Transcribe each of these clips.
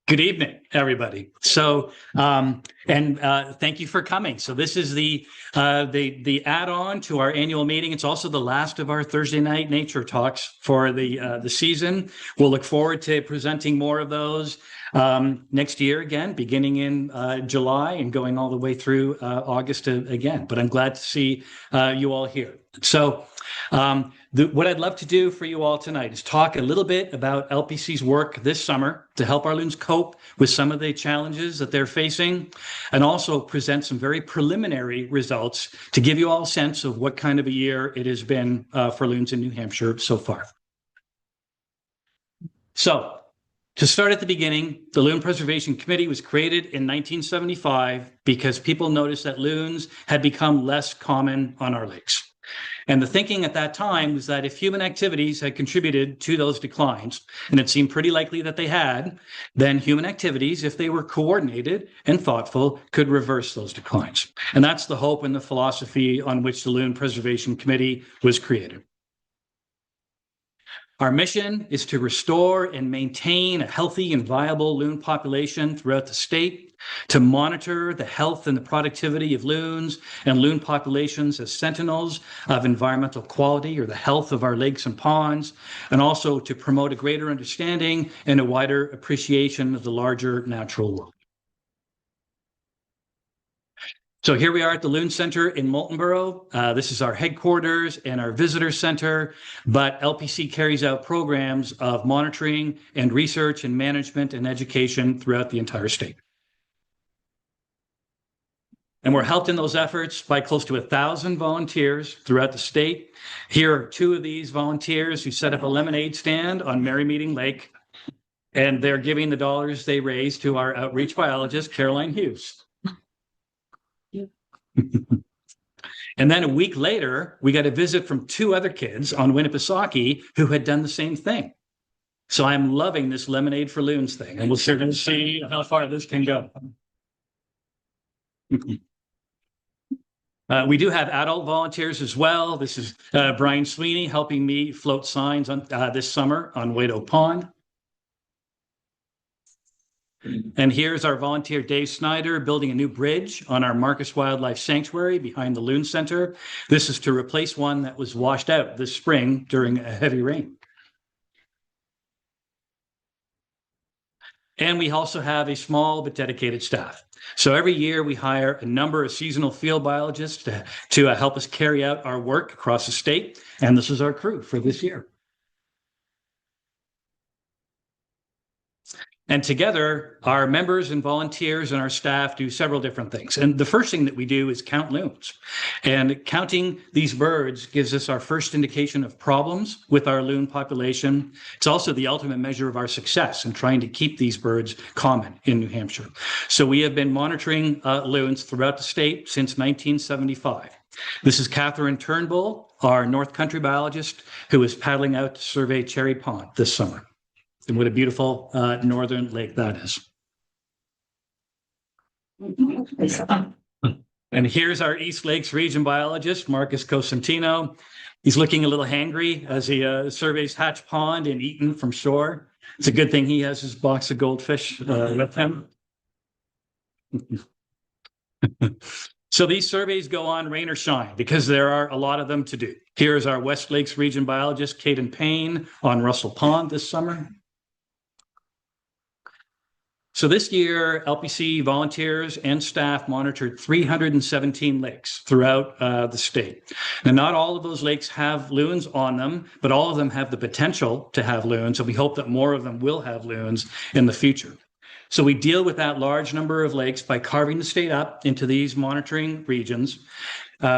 Good evening, everybody. Thank you for coming. So this is the add-on to our annual meeting. It's also the last of our Thursday night nature talks for the season. We'll look forward to presenting more of those next year again, beginning in July and going all the way through August again. But I'm glad to see you all here. So what I'd love to do for you all tonight is talk a little bit about LPC's work this summer to help our loons cope with some of the challenges that they're facing, and also present some very preliminary results to give you all a sense of what kind of a year it has been for loons in New Hampshire so far. So, to start at the beginning, the Loon Preservation Committee was created in 1975 because people noticed that loons had become less common on our lakes. And the thinking at that time was that if human activities had contributed to those declines, and it seemed pretty likely that they had, then human activities, if they were coordinated and thoughtful, could reverse those declines. And that's the hope and the philosophy on which the Loon Preservation Committee was created. Our mission is to restore and maintain a healthy and viable loon population throughout the state, to monitor the health and the productivity of loons and loon populations as sentinels of environmental quality or the health of our lakes and ponds, and also to promote a greater understanding and a wider appreciation of the larger natural world. So here we are at the Loon Center in Moultonborough. This is our headquarters and our visitor center, but LPC carries out programs of monitoring and research and management and education throughout the entire state. And we're helped in those efforts by close to 1,000 volunteers throughout the state. Here are two of these volunteers who set up a lemonade stand on Merry Meeting Lake, and they're giving the dollars they raise to our outreach biologist, Caroline Hughes. And then a week later, we got a visit from two other kids on Winnipesaukee who had done the same thing. So I'm loving this Lemonade for Loons thing, and we'll certainly see how far this can go. We do have adult volunteers as well. This is Brian Sweeney helping me float signs on this summer on Wado Pond. And here's our volunteer, Dave Snyder, building a new bridge on our Marcus Wildlife Sanctuary behind the Loon Center. This is to replace one that was washed out this spring during a heavy rain. And we also have a small but dedicated staff. So every year we hire a number of seasonal field biologists to help us carry out our work across the state. And this is our crew for this year. And together, our members and volunteers and our staff do several different things. And the first thing that we do is count loons. And counting these birds gives us our first indication of problems with our loon population. It's also the ultimate measure of our success in trying to keep these birds common in New Hampshire. So we have been monitoring loons throughout the state since 1975. This is Catherine Turnbull, our North Country biologist, who is paddling out to survey Cherry Pond this summer. And what a beautiful northern lake that is. And here's our East Lakes region biologist, Marcus Cosentino. He's looking a little hangry as he surveys Hatch Pond in Eaton from shore. It's a good thing he has his box of goldfish with him. So these surveys go on rain or shine because there are a lot of them to do. Here's our West Lakes region biologist, Caden Payne, on Russell Pond this summer. So this year, LPC volunteers and staff monitored 317 lakes throughout the state. Now, not all of those lakes have loons on them, but all of them have the potential to have loons. So we hope that more of them will have loons in the future. So we deal with that large number of lakes by carving the state up into these monitoring regions.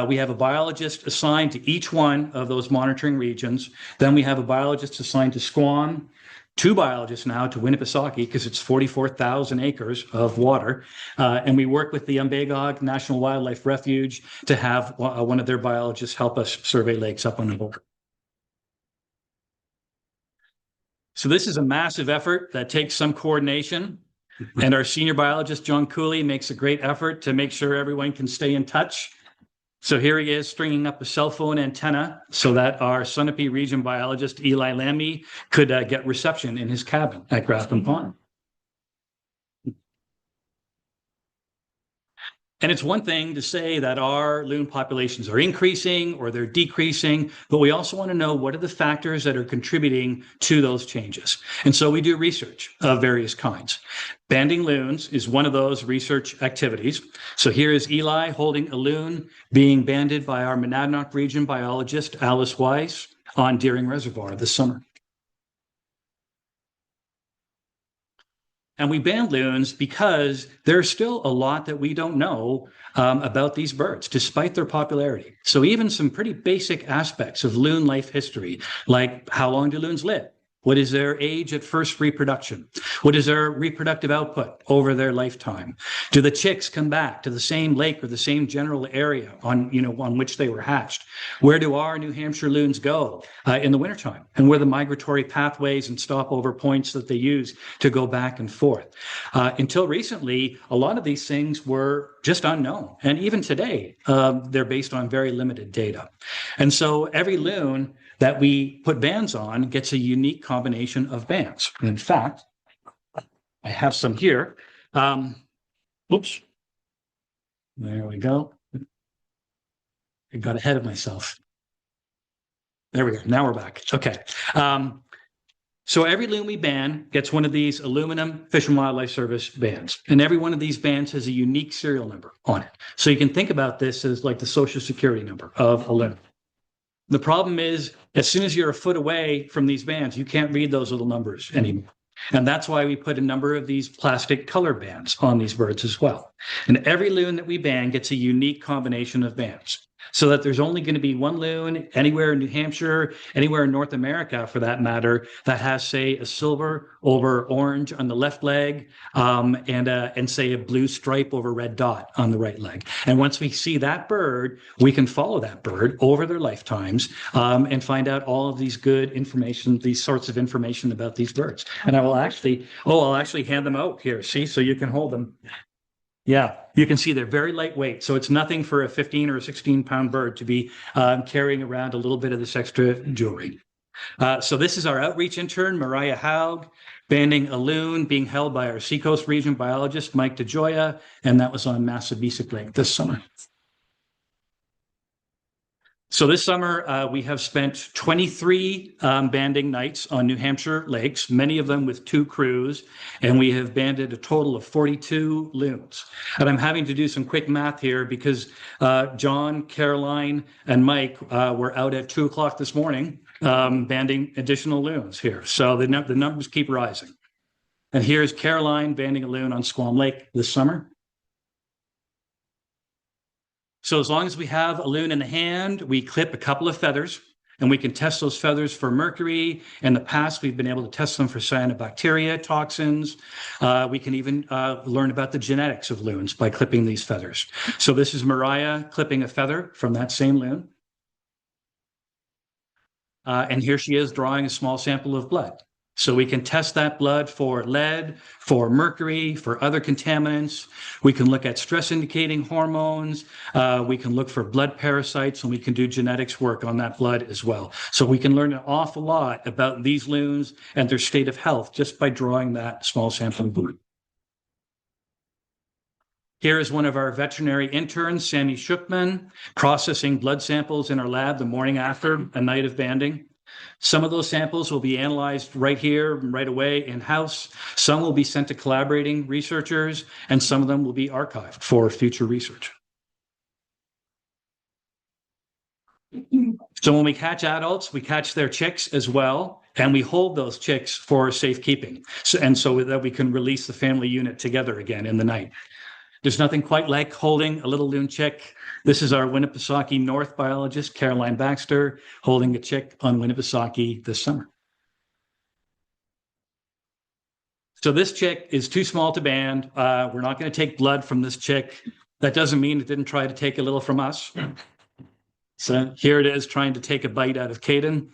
We have a biologist assigned to each one of those monitoring regions. Then we have a biologist assigned to Squam, two biologists now to Winnipesaukee because it's 44,000 acres of water. And we work with the Umbagog National Wildlife Refuge to have one of their biologists help us survey lakes up on the border. So this is a massive effort that takes some coordination. And our senior biologist, John Cooley, makes a great effort to make sure everyone can stay in touch. So here he is stringing up a cell phone antenna so that our Sunapee region biologist, Eli Lamy, could get reception in his cabin at Grafton Pond. And it's one thing to say that our loon populations are increasing or they're decreasing, but we also want to know what are the factors that are contributing to those changes. And so we do research of various kinds. Banding loons is one of those research activities. So here is Eli holding a loon being banded by our Monadnock region biologist, Alice Weiss, on Deering Reservoir this summer. And we band loons because there's still a lot that we don't know about these birds, despite their popularity. So even some pretty basic aspects of loon life history, like how long do loons live? What is their age at first reproduction? What is their reproductive output over their lifetime? Do the chicks come back to the same lake or the same general area on which they were hatched? Where do our New Hampshire loons go in the wintertime? And where are the migratory pathways and stopover points that they use to go back and forth? Until recently, a lot of these things were just unknown. And even today, they're based on very limited data. And so every loon that we put bands on gets a unique combination of bands. In fact, I have some here. Oops. There we go. I got ahead of myself. There we go. Now we're back. Okay. So every loon we ban gets one of these aluminum Fish and Wildlife Service bands. And every one of these bands has a unique serial number on it. So you can think about this as like the social security number of a loon. The problem is, as soon as you're a foot away from these bands, you can't read those little numbers anymore. And that's why we put a number of these plastic color bands on these birds as well. And every loon that we ban gets a unique combination of bands, so that there's only going to be one loon anywhere in New Hampshire, anywhere in North America for that matter, that has, say, a silver over orange on the left leg, and say a blue stripe over red dot on the right leg. And once we see that bird, we can follow that bird over their lifetimes and find out all of these good information, these sorts of information about these birds. And I'll actually hand them out here, see, so you can hold them. Yeah, you can see they're very lightweight. So it's nothing for a 15 or a 16-pound bird to be carrying around a little bit of this extra jewelry. So this is our outreach intern, Mariah Haug, banding a loon being held by our Seacoast region biologist, Mike DeGioia, and that was on Massabesic Lake this summer. So this summer, we have spent 23 banding nights on New Hampshire lakes, many of them with 2 crews, and we have banded a total of 42 loons. And I'm having to do some quick math here because John, Caroline, and Mike were out at 2 o'clock this morning banding additional loons here. So the numbers keep rising. And here's Caroline banding a loon on Squam Lake this summer. So as long as we have a loon in the hand, we clip a couple of feathers and we can test those feathers for mercury. In the past, we've been able to test them for cyanobacteria, toxins. We can even learn about the genetics of loons by clipping these feathers. So this is Mariah clipping a feather from that same loon. And here she is drawing a small sample of blood. So we can test that blood for lead, for mercury, for other contaminants. We can look at stress indicating hormones. We can look for blood parasites, and we can do genetics work on that blood as well. So we can learn an awful lot about these loons and their state of health just by drawing that small sample of blood. Here is one of our veterinary interns, Sammy Shookman, processing blood samples in our lab the morning after a night of banding. Some of those samples will be analyzed right here, right away in-house. Some will be sent to collaborating researchers, and some of them will be archived for future research. So when we catch adults, we catch their chicks as well, and we hold those chicks for safekeeping, so that we can release the family unit together again in the night. There's nothing quite like holding a little loon chick. This is our Winnipesaukee North biologist, Caroline Baxter, holding a chick on Winnipesaukee this summer. So this chick is too small to band. We're not going to take blood from this chick. That doesn't mean it didn't try to take a little from us. So here it is trying to take a bite out of Caden.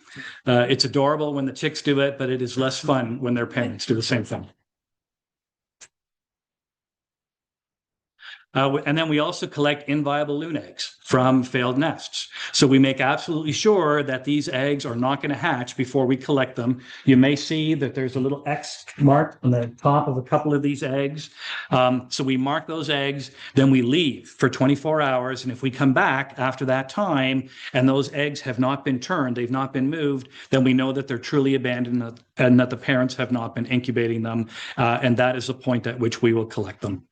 It's adorable when the chicks do it, but it is less fun when their parents do the same thing. And then we also collect inviable loon eggs from failed nests. So we make absolutely sure that these eggs are not going to hatch before we collect them. You may see that there's a little X mark on the top of a couple of these eggs. So we mark those eggs, then we leave for 24 hours. And if we come back after that time and those eggs have not been turned, they've not been moved, then we know that they're truly abandoned and that the parents have not been incubating them. And that is the point at which we will collect them.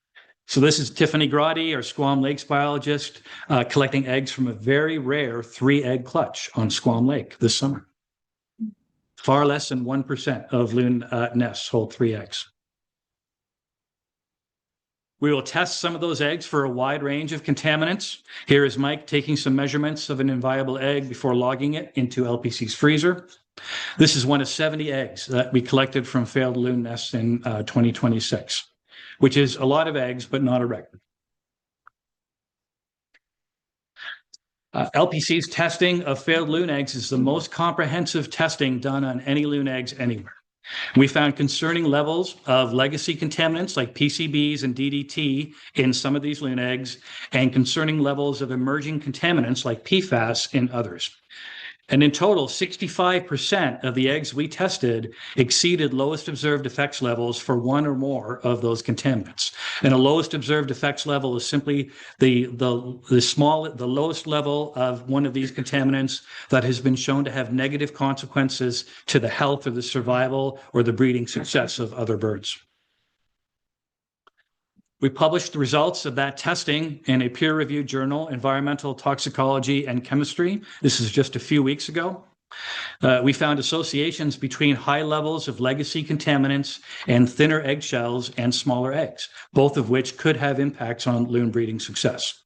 So this is Tiffany Grotti, our Squam Lakes biologist, collecting eggs from a very rare 3-egg clutch on Squam Lake this summer. Far less than 1% of loon nests hold 3 eggs. We will test some of those eggs for a wide range of contaminants. Here is Mike taking some measurements of an inviable egg before logging it into LPC's freezer. This is one of 70 eggs that we collected from failed loon nests in 2026. Which is a lot of eggs, but not a record. LPC's testing of failed loon eggs is the most comprehensive testing done on any loon eggs anywhere. We found concerning levels of legacy contaminants like PCBs and DDT in some of these loon eggs, and concerning levels of emerging contaminants like PFAS in others. And in total, 65% of the eggs we tested exceeded lowest observed effects levels for one or more of those contaminants. And a lowest observed effects level is simply the lowest level of one of these contaminants that has been shown to have negative consequences to the health or the survival or the breeding success of other birds. We published the results of that testing in a peer-reviewed journal, Environmental Toxicology and Chemistry. This is just a few weeks ago. We found associations between high levels of legacy contaminants and thinner eggshells and smaller eggs, both of which could have impacts on loon breeding success.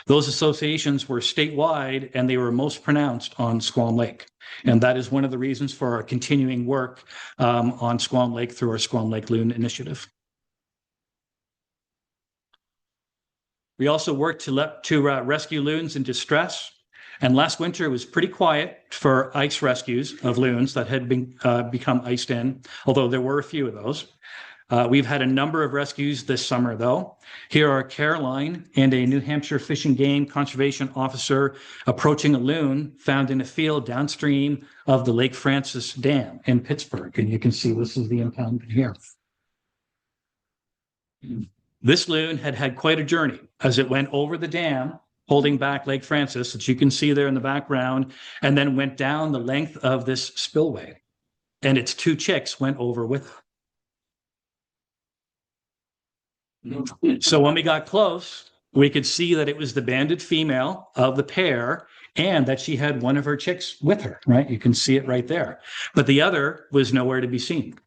Those associations were statewide, and they were most pronounced on Squam Lake. And that is one of the reasons for our continuing work on Squam Lake through our Squam Lake Loon Initiative. We also worked to rescue loons in distress. And last winter it was pretty quiet for ice rescues of loons that had become iced in, although there were a few of those. We've had a number of rescues this summer, though. Here are Caroline and a New Hampshire Fish and Game Conservation Officer approaching a loon found in a field downstream of the Lake Francis Dam in Pittsburgh. And you can see this is the impoundment here. This loon had had quite a journey as it went over the dam, holding back Lake Francis, that you can see there in the background, and then went down the length of this spillway. And its 2 chicks went over with her. So when we got close, we could see that it was the banded female of the pair and that she had one of her chicks with her, right? You can see it right there. But the other was nowhere to be seen.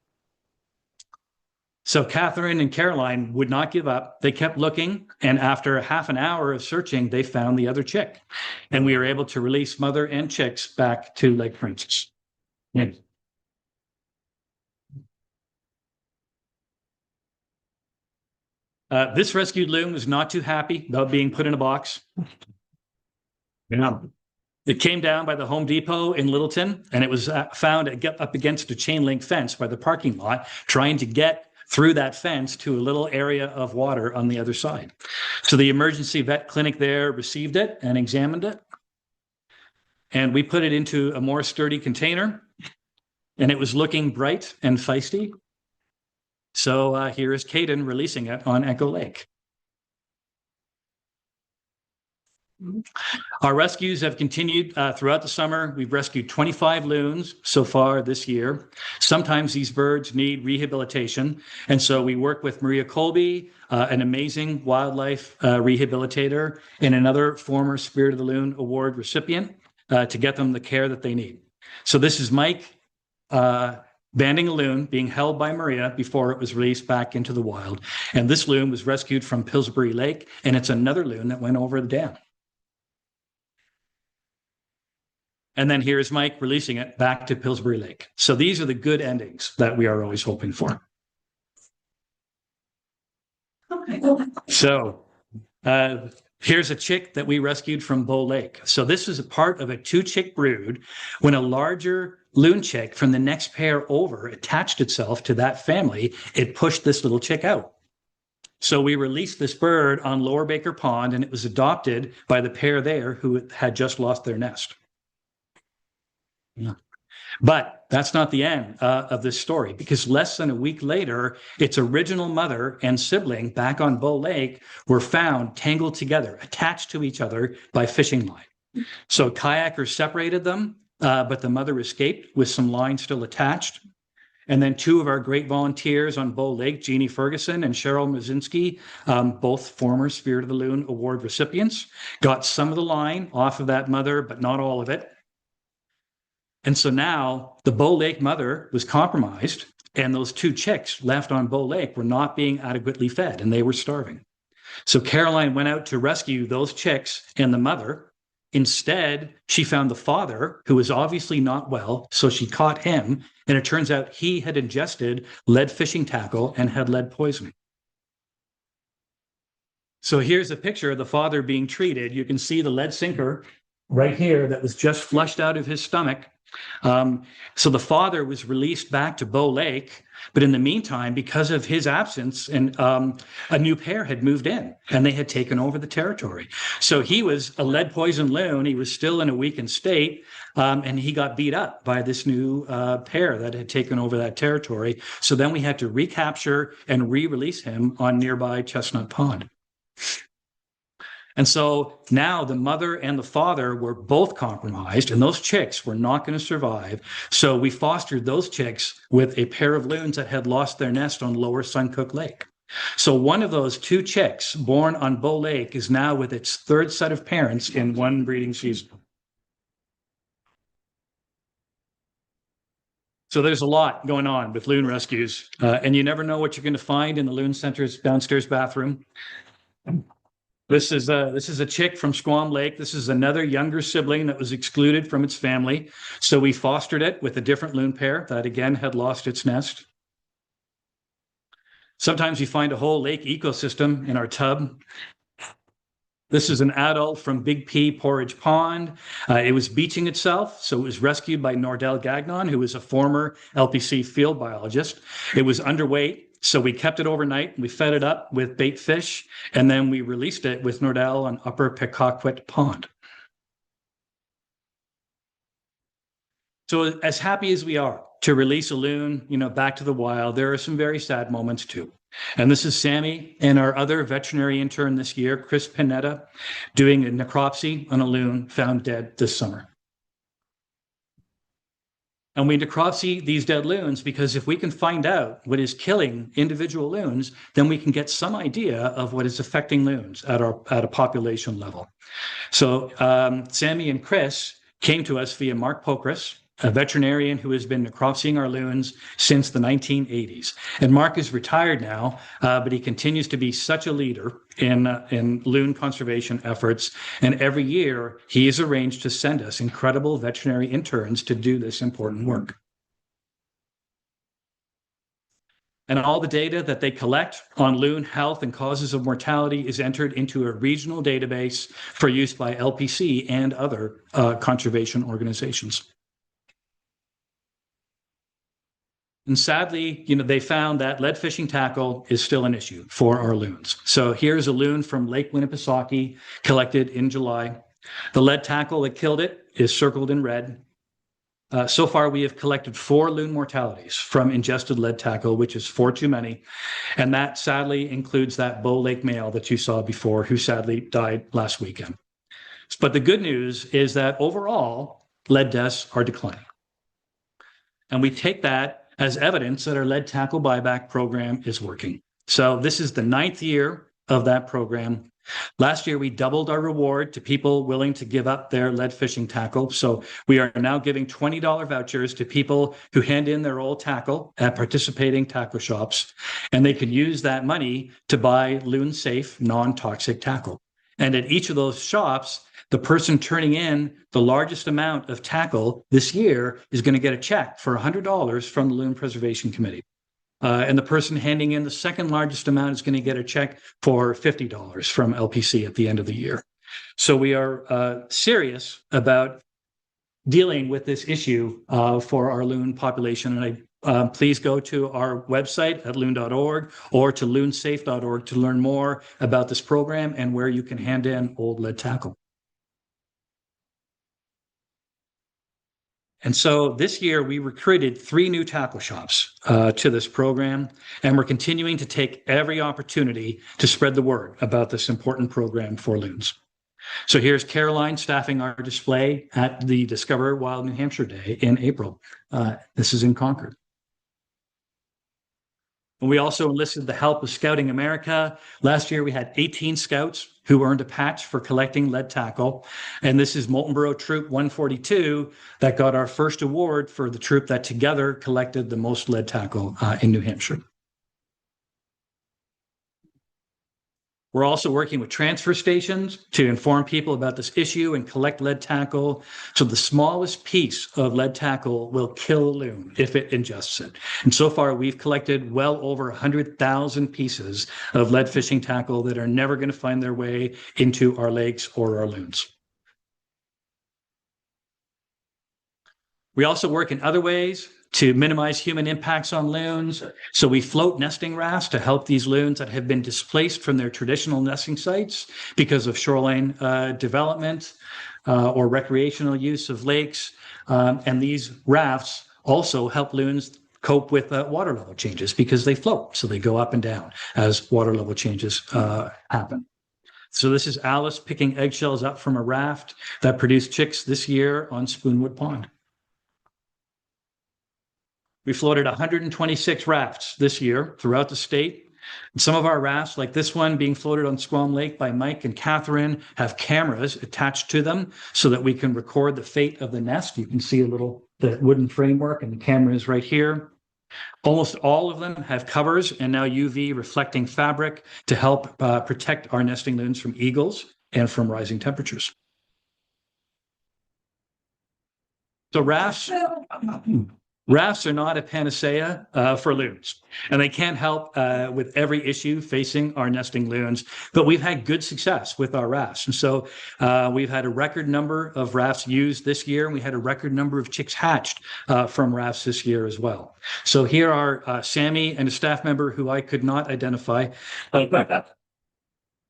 So Catherine and Caroline would not give up. They kept looking, and after half an hour of searching, they found the other chick. And we were able to release mother and chicks back to Lake Francis. Yes. This rescued loon was not too happy about being put in a box. Yeah. It came down by the Home Depot in Littleton, and it was found up against a chain link fence by the parking lot, trying to get through that fence to a little area of water on the other side. So the emergency vet clinic there received it and examined it. And we put it into a more sturdy container, and it was looking bright and feisty. So here is Caden releasing it on Echo Lake. Our rescues have continued throughout the summer. We've rescued 25 loons so far this year. Sometimes these birds need rehabilitation. And so we work with Maria Colby, an amazing wildlife rehabilitator, and another former Spirit of the Loon Award recipient to get them the care that they need. So this is Mike banding a loon being held by Maria before it was released back into the wild. And this loon was rescued from Pillsbury Lake, and it's another loon that went over the dam. And then here's Mike releasing it back to Pillsbury Lake. So these are the good endings that we are always hoping for. So here's a chick that we rescued from Bow Lake. So this is a part of a 2-chick brood when a larger loon chick from the next pair over attached itself to that family. It pushed this little chick out. So we released this bird on Lower Baker Pond, and it was adopted by the pair there who had just lost their nest. Yeah. But that's not the end of this story, because less than a week later, its original mother and sibling back on Bow Lake were found tangled together, attached to each other by fishing line. So kayakers separated them, but the mother escaped with some line still attached. And then two of our great volunteers on Bow Lake, Jeannie Ferguson and Cheryl Mazinski, both former Spirit of the Loon Award recipients, got some of the line off of that mother, but not all of it. And so now the Bow Lake mother was compromised, and those two chicks left on Bow Lake were not being adequately fed, and they were starving. So Caroline went out to rescue those chicks and the mother. Instead, she found the father, who was obviously not well, so she caught him, and it turns out he had ingested lead fishing tackle and had lead poisoning. So here's a picture of the father being treated. You can see the lead sinker right here that was just flushed out of his stomach. So the father was released back to Bow Lake, but in the meantime, because of his absence, and a new pair had moved in and they had taken over the territory. So he was a lead poisoned loon. He was still in a weakened state, and he got beat up by this new pair that had taken over that territory. So then we had to recapture and re-release him on nearby Chestnut Pond. And so now the mother and the father were both compromised, and those chicks were not going to survive. So we fostered those chicks with a pair of loons that had lost their nest on Lower Suncook Lake. So one of those two chicks born on Bow Lake is now with its third set of parents in one breeding season. So there's a lot going on with loon rescues, and you never know what you're going to find in the Loon Center's downstairs bathroom. This is a chick from Squam Lake. This is another younger sibling that was excluded from its family. So we fostered it with a different loon pair that again had lost its nest. Sometimes you find a whole lake ecosystem in our tub. This is an adult from Big P Porridge Pond. It was beaching itself, so it was rescued by Nordell Gagnon, who was a former LPC field biologist. It was underweight, so we kept it overnight. We fed it up with bait fish, and then we released it with Nordell on Upper Pequawquet Pond. So as happy as we are to release a loon, back to the wild, there are some very sad moments too. And this is Sammy and our other veterinary intern this year, Chris Panetta, doing a necropsy on a loon found dead this summer. And we necropsy these dead loons because if we can find out what is killing individual loons, then we can get some idea of what is affecting loons at a population level. So Sammy and Chris came to us via Mark Pokris, a veterinarian who has been necropsying our loons since the 1980s. And Mark is retired now, but he continues to be such a leader in loon conservation efforts. And every year he has arranged to send us incredible veterinary interns to do this important work. And all the data that they collect on loon health and causes of mortality is entered into a regional database for use by LPC and other conservation organizations. And sadly, they found that lead fishing tackle is still an issue for our loons. So here's a loon from Lake Winnipesaukee collected in July. The lead tackle that killed it is circled in red. So far, we have collected 4 loon mortalities from ingested lead tackle, which is 4 too many. And that sadly includes that Bow Lake male that you saw before, who sadly died last weekend. But the good news is that overall, lead deaths are declining. And we take that as evidence that our lead tackle buyback program is working. So this is the 9th year of that program. Last year, we doubled our reward to people willing to give up their lead fishing tackle. So we are now giving $20 vouchers to people who hand in their old tackle at participating tackle shops, and they can use that money to buy loon-safe, non-toxic tackle. And at each of those shops, the person turning in the largest amount of tackle this year is going to get a check for $100 from the Loon Preservation Committee. And the person handing in the second largest amount is going to get a check for $50 from LPC at the end of the year. So we are serious about dealing with this issue for our loon population. And please go to our website at loon.org or to loonsafe.org to learn more about this program and where you can hand in old lead tackle. And so this year we recruited 3 new tackle shops to this program, and we're continuing to take every opportunity to spread the word about this important program for loons. So here's Caroline staffing our display at the Discover Wild New Hampshire Day in April. This is in Concord. And we also enlisted the help of Scouting America. Last year, we had 18 scouts who earned a patch for collecting lead tackle. And this is Moltenborough Troop 142 that got our first award for the troop that together collected the most lead tackle in New Hampshire. We're also working with transfer stations to inform people about this issue and collect lead tackle. So the smallest piece of lead tackle will kill a loon if it ingests it. And so far, we've collected well over 100,000 pieces of lead fishing tackle that are never going to find their way into our lakes or our loons. We also work in other ways to minimize human impacts on loons. So we float nesting rafts to help these loons that have been displaced from their traditional nesting sites because of shoreline development or recreational use of lakes. And these rafts also help loons cope with water level changes because they float. So they go up and down as water level changes happen. So this is Alice picking eggshells up from a raft that produced chicks this year on Spoonwood Pond. We floated 126 rafts this year throughout the state. And some of our rafts, like this one being floated on Squam Lake by Mike and Catherine, have cameras attached to them so that we can record the fate of the nest. You can see the wooden framework, and the camera is right here. Almost all of them have covers and now UV reflecting fabric to help protect our nesting loons from eagles and from rising temperatures. So rafts are not a panacea for loons, and they can't help with every issue facing our nesting loons, but we've had good success with our rafts. And so we've had a record number of rafts used this year, and we had a record number of chicks hatched from rafts this year as well. So here are Sammy and a staff member who I could not identify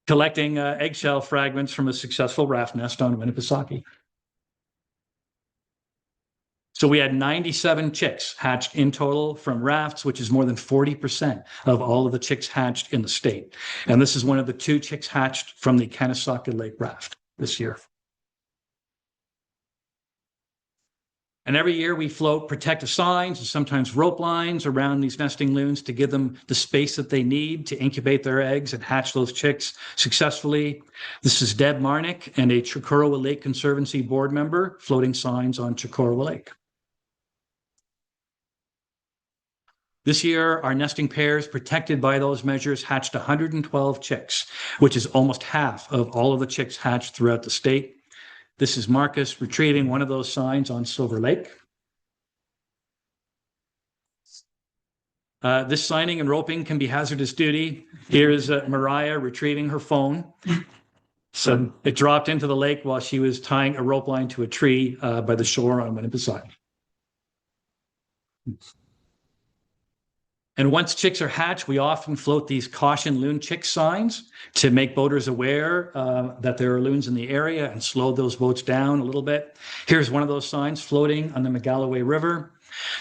collecting eggshell fragments from a successful raft nest on Winnipesaukee. So we had 97 chicks hatched in total from rafts, which is more than 40% of all of the chicks hatched in the state. And this is one of the 2 chicks hatched from the Kanesauqua Lake raft this year. And every year we float protective signs and sometimes rope lines around these nesting loons to give them the space that they need to incubate their eggs and hatch those chicks successfully. This is Deb Marnick and a Chicorowa Lake Conservancy board member floating signs on Chicorowa Lake. This year, our nesting pairs protected by those measures hatched 112 chicks, which is almost half of all of the chicks hatched throughout the state. This is Marcus retrieving one of those signs on Silver Lake. This signing and roping can be hazardous duty. Here is Mariah retrieving her phone. So it dropped into the lake while she was tying a rope line to a tree by the shore on Winnipesaukee. And once chicks are hatched, we often float these caution loon chick signs to make boaters aware that there are loons in the area and slow those boats down a little bit. Here's one of those signs floating on the McGalloway River.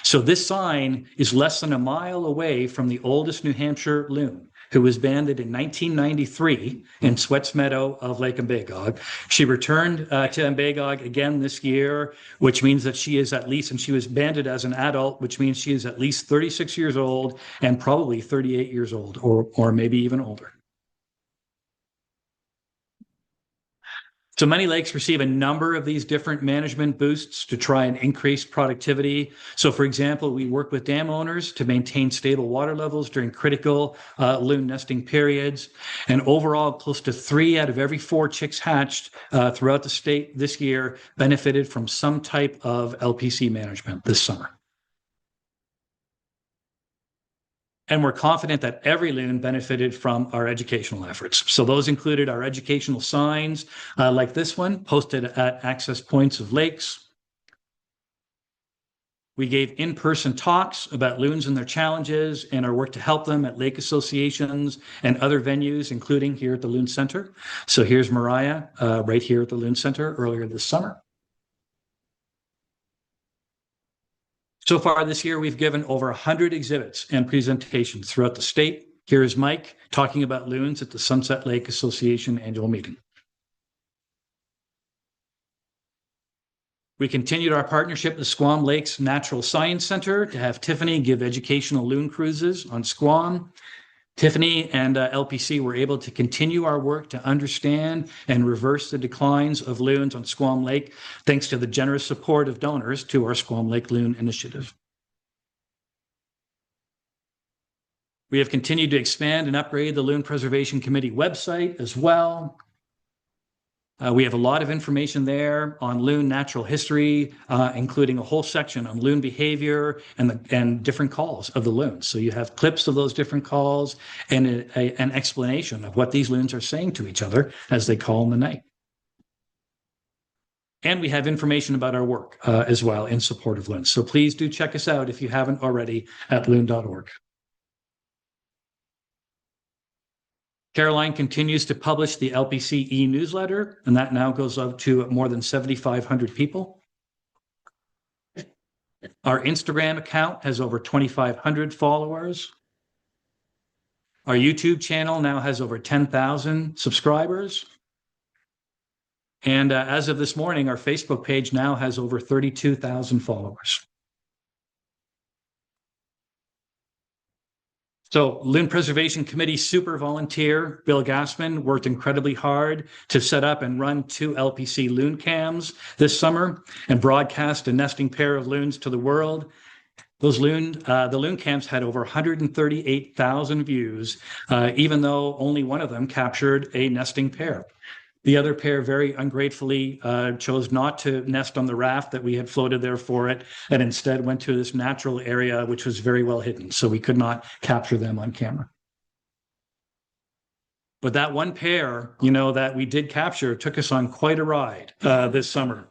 So this sign is less than a mile away from the oldest New Hampshire loon, who was banded in 1993 in Sweats Meadow of Lake Embagog. She returned to Embagog again this year, which means that she is at least, and she was banded as an adult, which means she is at least 36 years old and probably 38 years old, or maybe even older. So many lakes receive a number of these different management boosts to try and increase productivity. So for example, we work with dam owners to maintain stable water levels during critical loon nesting periods. And overall, close to 3 out of every 4 chicks hatched throughout the state this year benefited from some type of LPC management this summer. And we're confident that every loon benefited from our educational efforts. So those included our educational signs, like this one, posted at access points of lakes. We gave in-person talks about loons and their challenges and our work to help them at lake associations and other venues, including here at the Loon Center. So here's Mariah right here at the Loon Center earlier this summer. So far this year, we've given over 100 exhibits and presentations throughout the state. Here is Mike talking about loons at the Sunset Lake Association annual meeting. We continued our partnership with Squam Lake's Natural Science Center to have Tiffany give educational loon cruises on Squam. Tiffany and LPC were able to continue our work to understand and reverse the declines of loons on Squam Lake, thanks to the generous support of donors to our Squam Lake Loon Initiative. We have continued to expand and upgrade the Loon Preservation Committee website as well. We have a lot of information there on loon natural history, including a whole section on loon behavior and different calls of the loons. So you have clips of those different calls and an explanation of what these loons are saying to each other as they call in the night. And we have information about our work as well in support of loons. So please do check us out if you haven't already at loon.org. Caroline continues to publish the LPC e-newsletter, and that now goes up to more than 7,500 people. Our Instagram account has over 2,500 followers. Our YouTube channel now has over 10,000 subscribers. And as of this morning, our Facebook page now has over 32,000 followers. So Loon Preservation Committee super volunteer Bill Gassman worked incredibly hard to set up and run 2 LPC loon cams this summer and broadcast a nesting pair of loons to the world. The loon cams had over 138,000 views, even though only one of them captured a nesting pair. The other pair very ungratefully chose not to nest on the raft that we had floated there for it, and instead went to this natural area, which was very well hidden. So we could not capture them on camera. But that one pair, that we did capture took us on quite a ride this summer.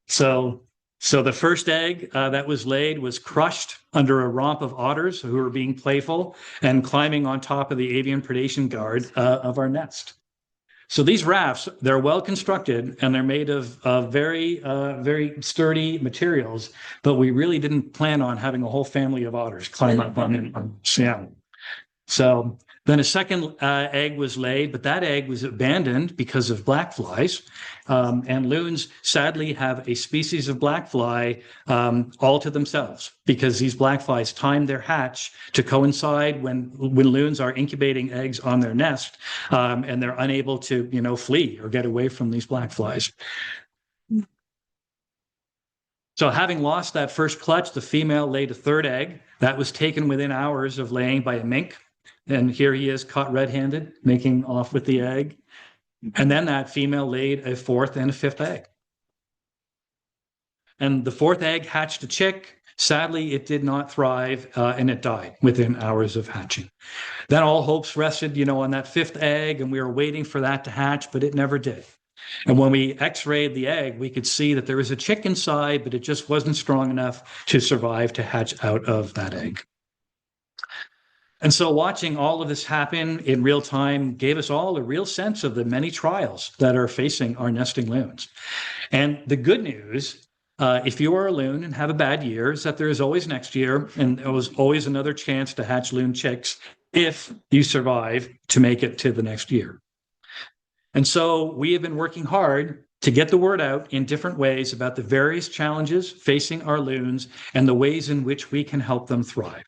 So the first egg that was laid was crushed under a romp of otters who were being playful and climbing on top of the avian predation guard of our nest. So these rafts, they're well constructed and they're made of very, very sturdy materials, but we really didn't plan on having a whole family of otters climb up on them. Yeah. So then a second egg was laid, but that egg was abandoned because of black flies. And loons sadly have a species of black fly all to themselves because these black flies time their hatch to coincide when loons are incubating eggs on their nest, and they're unable to, flee or get away from these black flies. So having lost that first clutch, the female laid a third egg. That was taken within hours of laying by a mink. And here he is caught red-handed, making off with the egg. And then that female laid a fourth and a fifth egg. And the fourth egg hatched a chick. Sadly, it did not thrive, and it died within hours of hatching. Then all hopes rested, on that fifth egg, and we were waiting for that to hatch, but it never did. And when we x-rayed the egg, we could see that there was a chick inside, but it just wasn't strong enough to survive to hatch out of that egg. And so watching all of this happen in real time gave us all a real sense of the many trials that are facing our nesting loons. And the good news, if you are a loon and have a bad year, is that there is always next year, and there was always another chance to hatch loon chicks if you survive to make it to the next year. And so we have been working hard to get the word out in different ways about the various challenges facing our loons and the ways in which we can help them thrive.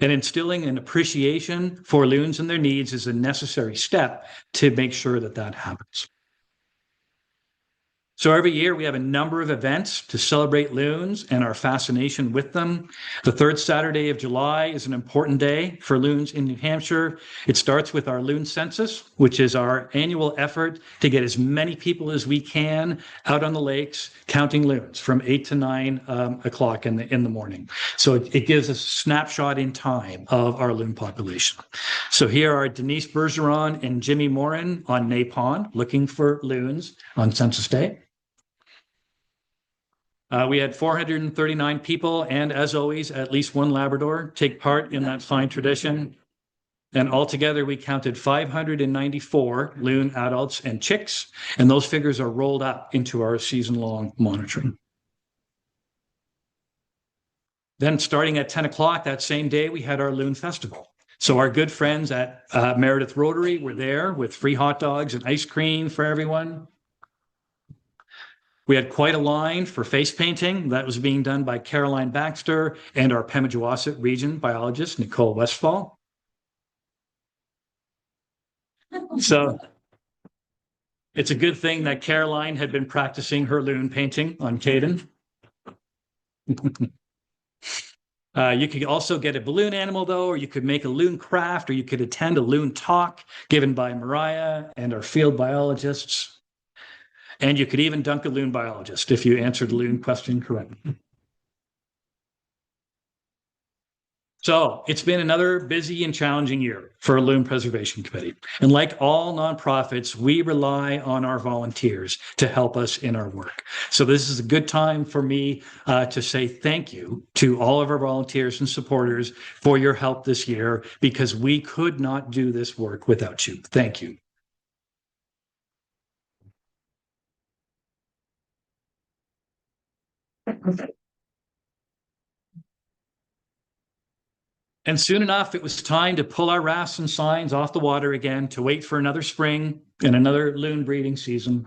And instilling an appreciation for loons and their needs is a necessary step to make sure that that happens. So every year we have a number of events to celebrate loons and our fascination with them. The third Saturday of July is an important day for loons in New Hampshire. It starts with our loon census, which is our annual effort to get as many people as we can out on the lakes counting loons from 8 to 9 o'clock in the morning. So it gives us a snapshot in time of our loon population. So here are Denise Bergeron and Jimmy Morin on Nay Pond looking for loons on Census Day. We had 439 people, and as always, at least one Labrador take part in that fine tradition. And altogether, we counted 594 loon adults and chicks, and those figures are rolled up into our season-long monitoring. Then starting at 10 o'clock that same day, we had our Loon Festival. So our good friends at Meredith Rotary were there with free hot dogs and ice cream for everyone. We had quite a line for face painting that was being done by Caroline Baxter and our Pemigewasset region biologist, Nicole Westfall. So it's a good thing that Caroline had been practicing her loon painting on Caden. You could also get a balloon animal, though, or you could make a loon craft, or you could attend a loon talk given by Mariah and our field biologists. And you could even dunk a loon biologist if you answered the loon question correctly. So it's been another busy and challenging year for a Loon Preservation Committee. And like all nonprofits, we rely on our volunteers to help us in our work. So this is a good time for me to say thank you to all of our volunteers and supporters for your help this year, because we could not do this work without you. Thank you. And soon enough, it was time to pull our rafts and signs off the water again to wait for another spring and another loon breeding season.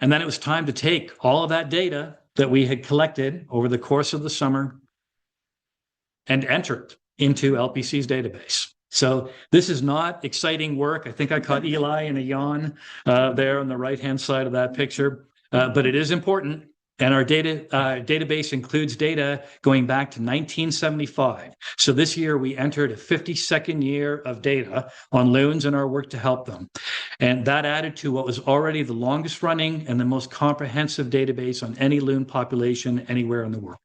And then it was time to take all of that data that we had collected over the course of the summer and enter it into LPC's database. So this is not exciting work. I think I caught Eli in a yawn there on the right-hand side of that picture, but it is important. And our database includes data going back to 1975. So this year we entered a 52nd year of data on loons and our work to help them. And that added to what was already the longest running and the most comprehensive database on any loon population anywhere in the world.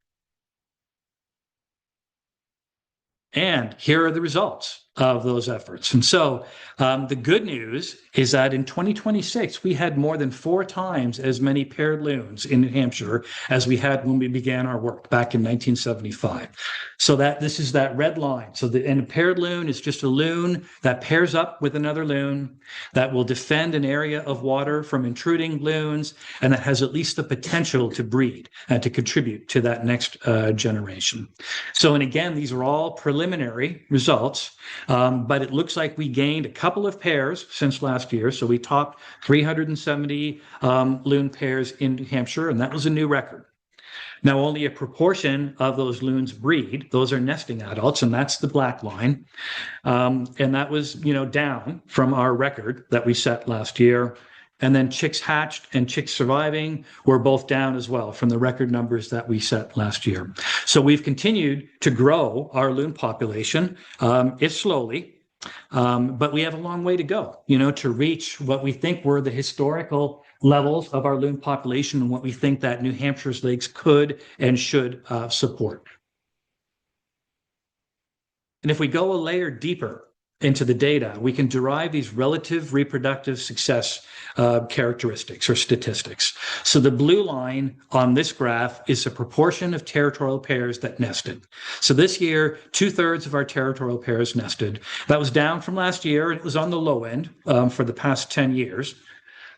And here are the results of those efforts. And so the good news is that in 2026, we had more than 4 times as many paired loons in New Hampshire as we had when we began our work back in 1975. So that this is that red line. So and a paired loon is just a loon that pairs up with another loon that will defend an area of water from intruding loons, and that has at least the potential to breed and to contribute to that next generation. So, and again, these are all preliminary results. But it looks like we gained a couple of pairs since last year. So we topped 370 loon pairs in New Hampshire, and that was a new record. Now, only a proportion of those loons breed. Those are nesting adults, and that's the black line. And that was, down from our record that we set last year. And then chicks hatched and chicks surviving were both down as well from the record numbers that we set last year. So we've continued to grow our loon population. It's slowly, but we have a long way to go, to reach what we think were the historical levels of our loon population and what we think that New Hampshire's lakes could and should support. And if we go a layer deeper into the data, we can derive these relative reproductive success characteristics or statistics. So the blue line on this graph is the proportion of territorial pairs that nested. So this year, 2/3 of our territorial pairs nested. That was down from last year. It was on the low end for the past 10 years.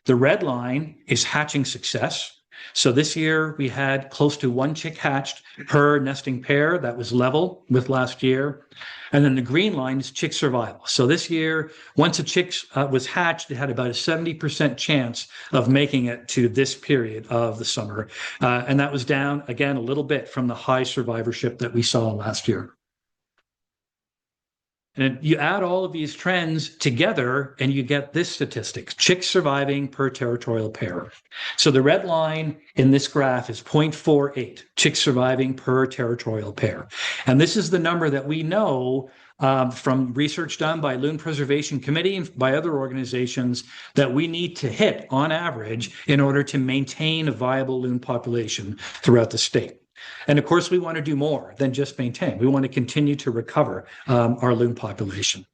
The red line is hatching success. So this year we had close to 1 chick hatched per nesting pair. That was level with last year. And then the green line is chick survival. So this year, once a chick was hatched, it had about a 70% chance of making it to this period of the summer. And that was down, again, a little bit from the high survivorship that we saw last year. And you add all of these trends together and you get this statistic, chicks surviving per territorial pair. So the red line in this graph is 0.48, chicks surviving per territorial pair. And this is the number that we know from research done by Loon Preservation Committee and by other organizations that we need to hit on average in order to maintain a viable loon population throughout the state. And of course, we want to do more than just maintain. We want to continue to recover our loon population.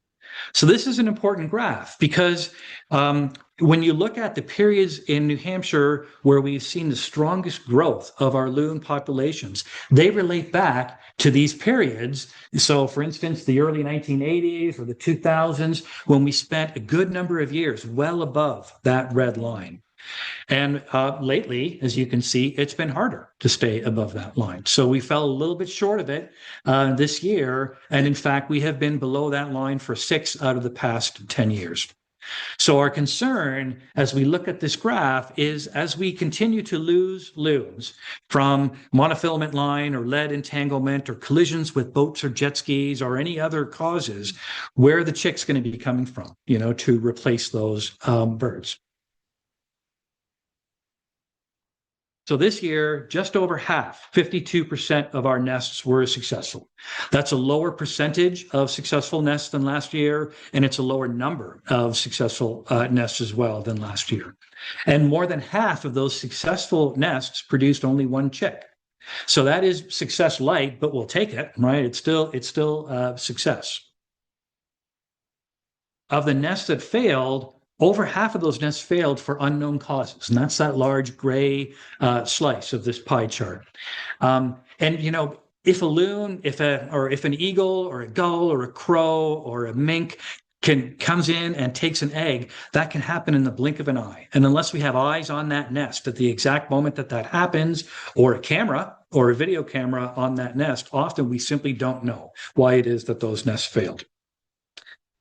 So this is an important graph because when you look at the periods in New Hampshire where we've seen the strongest growth of our loon populations, they relate back to these periods. So for instance, the early 1980s or the 2000s, when we spent a good number of years well above that red line. And lately, as you can see, it's been harder to stay above that line. So we fell a little bit short of it this year. And in fact, we have been below that line for 6 out of the past 10 years. So our concern as we look at this graph is as we continue to lose loons from monofilament line or lead entanglement or collisions with boats or jet skis or any other causes, where are the chicks going to be coming from, to replace those birds? So this year, just over half, 52% of our nests were successful. That's a lower percentage of successful nests than last year, and it's a lower number of successful nests as well than last year. And more than half of those successful nests produced only one chick. So that is success light, but we'll take it, right? It's still success. Of the nests that failed, over half of those nests failed for unknown causes, and that's that large gray slice of this pie chart. If a loon, if an eagle or a gull or a crow or a mink comes in and takes an egg, that can happen in the blink of an eye. And unless we have eyes on that nest at the exact moment that happens, or a camera or a video camera on that nest, often we simply don't know why it is that those nests failed.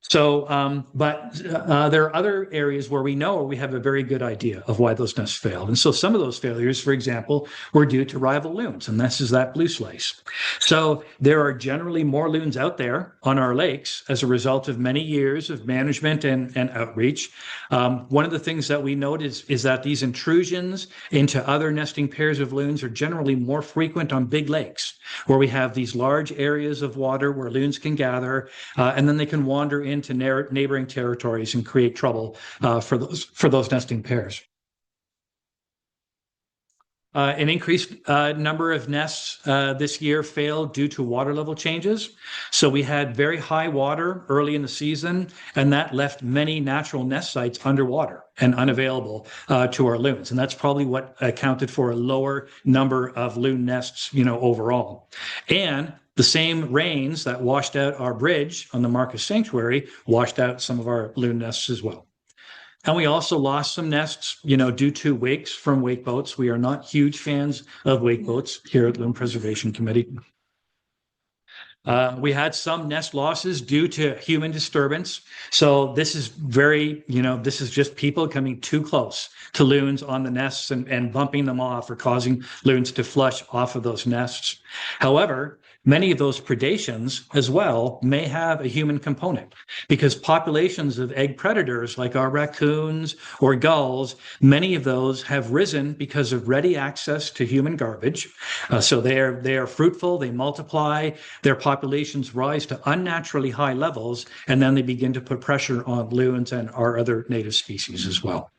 So, but there are other areas where we know or we have a very good idea of why those nests failed. And so some of those failures, for example, were due to rival loons, and this is that blue slice. So there are generally more loons out there on our lakes as a result of many years of management and outreach. One of the things that we note is that these intrusions into other nesting pairs of loons are generally more frequent on big lakes, where we have these large areas of water where loons can gather, and then they can wander into neighboring territories and create trouble for those nesting pairs. An increased number of nests this year failed due to water level changes. So we had very high water early in the season, and that left many natural nest sites underwater and unavailable to our loons. And that's probably what accounted for a lower number of loon nests, overall. And the same rains that washed out our bridge on the Marcus Sanctuary washed out some of our loon nests as well. And we also lost some nests, due to wakes from wake boats. We are not huge fans of wake boats here at Loon Preservation Committee. We had some nest losses due to human disturbance. So this is this is just people coming too close to loons on the nests and bumping them off or causing loons to flush off of those nests. However, many of those predations as well may have a human component because populations of egg predators like our raccoons or gulls, many of those have risen because of ready access to human garbage. So they are fruitful, they multiply, their populations rise to unnaturally high levels, and then they begin to put pressure on loons and our other native species as well.